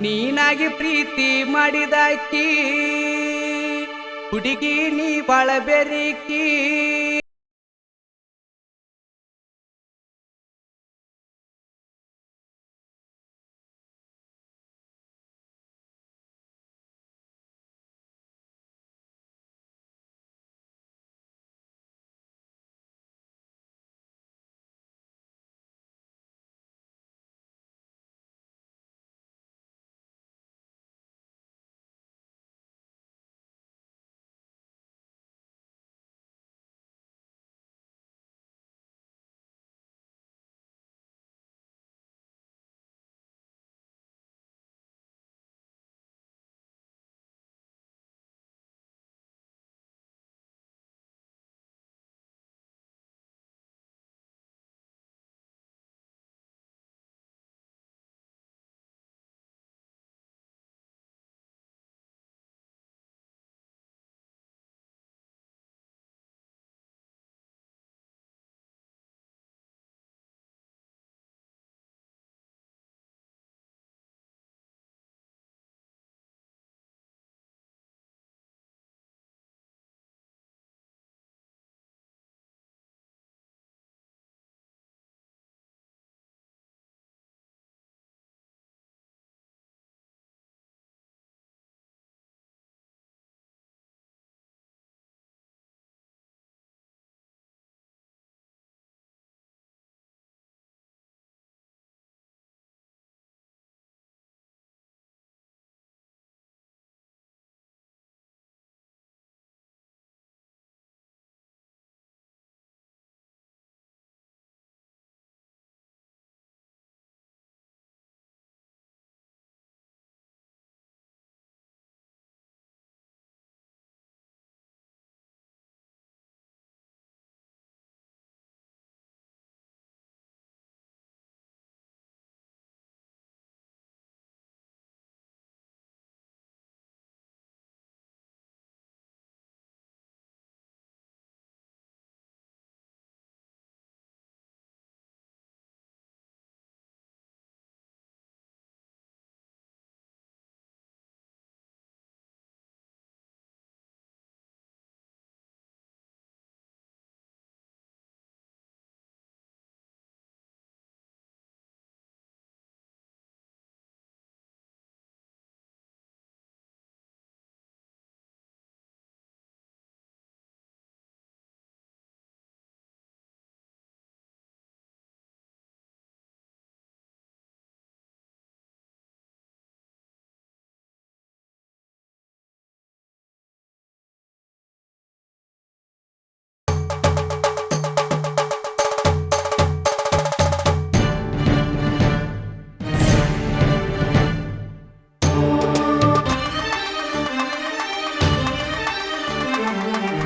ನೀನಾಗಿ ಪ್ರೀತಿ ಮಾಡಿದಾಕಿ ಹುಡುಗಿ ನೀ ಬಾಳ ಬೆರಿಕಿ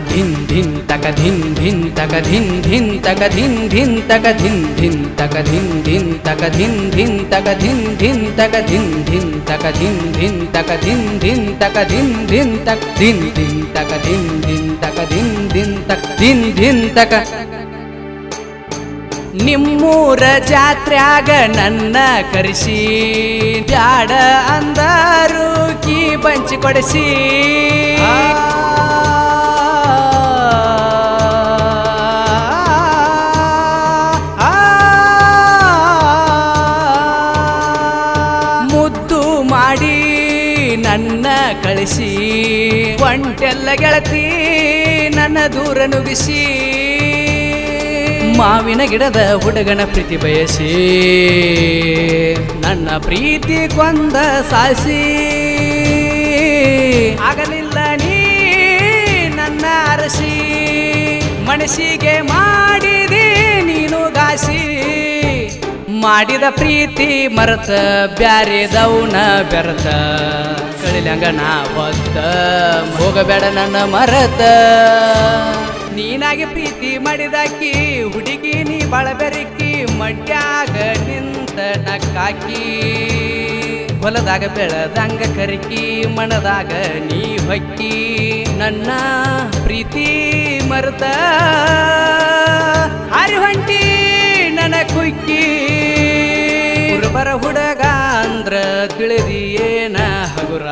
ಧಿನ್ ಧಿನ್ ತಕ ಧಿನ್ ಧಿನ್ ತಕ ಧಿನ್ ಧಿನ್ ತಕ ಧಿನ್ ಧಿನ್ ತಕ ಧಿನ್ ಧಿನ್ ತಕ ಧಿನ್ ಧಿನ್ ತಕ ಧಿನ್ ಧಿನ್ ತಕ ಧಿನ್ ಧಿನ್ ತಕ ಧಿನ್ ಧಿನ್ ತಕ ಧಿನ್ ಧಿನ್ ತಕ ಧಿನ್ ಧಿನ್ ತಕ ಧಿನ್ ಧಿನ್ ತಕ ಧಿನ್ ಧಿನ್ ತಕ ಧಿನ್ ಧಿನ್ ತಕ ಧಿನ್ ಧಿನ್ ತಕ ಧಿನ್ ಧಿನ್ ತಕ ನಿಮ್ಮೂರ ಜಾತ್ರ್ಯಾಗ ನನ್ನ ಕರೆಸಿ ಬ್ಯಾಡ ಅಂದರು ಕೀ ಬಂಚಿ ಕೊಡಿಸಿ ಮುದ್ದು ಮಾಡಿ ನನ್ನ ಕಳಿಸಿ ಒಂಟೆಲ್ಲ ಗೆಳತಿ ನನ್ನ ದೂರ ನುಗ್ಗಿಸಿ ಮಾವಿನ ಗಿಡದ ಹುಡುಗನ ಪ್ರೀತಿ ಬಯಸಿ ನನ್ನ ಪ್ರೀತಿ ಕೊಂದ ಸಾಯಿಸಿ ಆಗಲಿಲ್ಲ ನೀ ನನ್ನ ಅರಸಿ ಮನಸ್ಸಿಗೆ ಮಾಡಿದೆ ನೀನು ಗಾಸಿ ಮಾಡಿದ ಪ್ರೀತಿ ಮರತ ಬ್ಯಾರೆದವನ ಬೆರತ ಕಳಿಲಂಗ ನಾ ಒದ್ದ ಹೋಗಬೇಡ ನನ್ನ ಮರತ ನೀನಾಗಿ ಪ್ರೀತಿ ಮಾಡಿದಾಕಿ ಹುಡುಗಿ ನೀ ಬಾಳ ಬೆರಕಿ ಮಡ್ಯಾಗ ನಿಂತ ನಕ್ಕಾಕಿ ಹೊಲದಾಗ ಬೆಳದಂಗ ಕರಿಕಿ ಮನದಾಗ ನೀ ಹೊಕ್ಕಿ ನನ್ನ ಪ್ರೀತಿ ಮರೆತ ಹಾರಿ ಹೊಂಟಿ ನನ್ನ ಕುಕ್ಕಿ ಬರ ಹುಡುಗ ಅಂದ್ರ ತಿಳಿದಿ ಏನ ಹಗುರ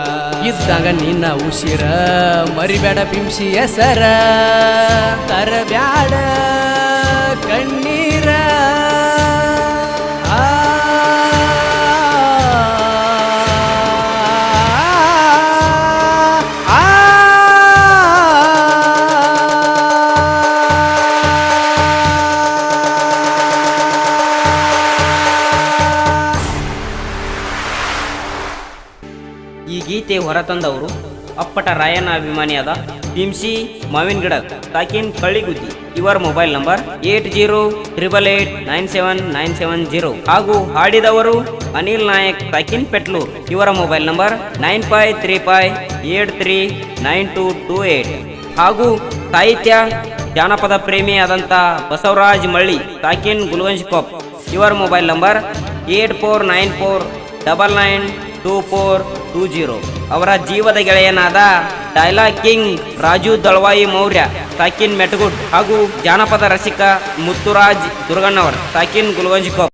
ಇದ್ದಾಗ ನಿನ್ನ ಉಸಿರ ಮರಿಬೇಡ ಬಿಂಸಿ ಹೆಸರ ತರಬ್ಯಾಡ ಕಣ್ಣೀರ ಈ ಗೀತೆ ಹೊರತಂದವರು ಅಪ್ಪಟ ರಾಯಣ್ಣ ಅಭಿಮಾನಿಯಾದ ಭೀಮ್ಸಿ ಮಾವಿನ ಗಿಡ ತಾಕಿನ್ ಕಳ್ಳಿಗುದ್ದಿ. ಇವರ ಮೊಬೈಲ್ ನಂಬರ್ 8088897970 ಹಾಗೂ ಹಾಡಿದವರು ಅನಿಲ್ ನಾಯಕ್ ತಾಕಿನ್ ಪೆಟ್ಲೂರ್. ಇವರ ಮೊಬೈಲ್ ನಂಬರ್ 9535839228 ಹಾಗೂ ಸಾಹಿತ್ಯ ಜಾನಪದ ಪ್ರೇಮಿಯಾದಂಥ ಬಸವರಾಜ್ ಮಳ್ಳಿ ತಾಕಿನ್ ಗುಲ್ಗಂಜ್ಕೊಪ್. ಇವರ ಮೊಬೈಲ್ ನಂಬರ್ 8494992420. ಅವರ ಜೀವದ ಗೆಳೆಯನಾದ ಡೈಲಾಗ್ ಕಿಂಗ್ ರಾಜು ದಳವಾಯಿ ಮೌರ್ಯ ತಾಕಿನ್ ಮೆಟಗುಡ್ ಹಾಗೂ ಜಾನಪದ ರಸಿಕ ಮುತ್ತುರಾಜ್ ದುರ್ಗಣ್ಣವರ್ ತಾಕಿನ್ ಗುಲ್ಗಂಜ್ಕೊಪ್.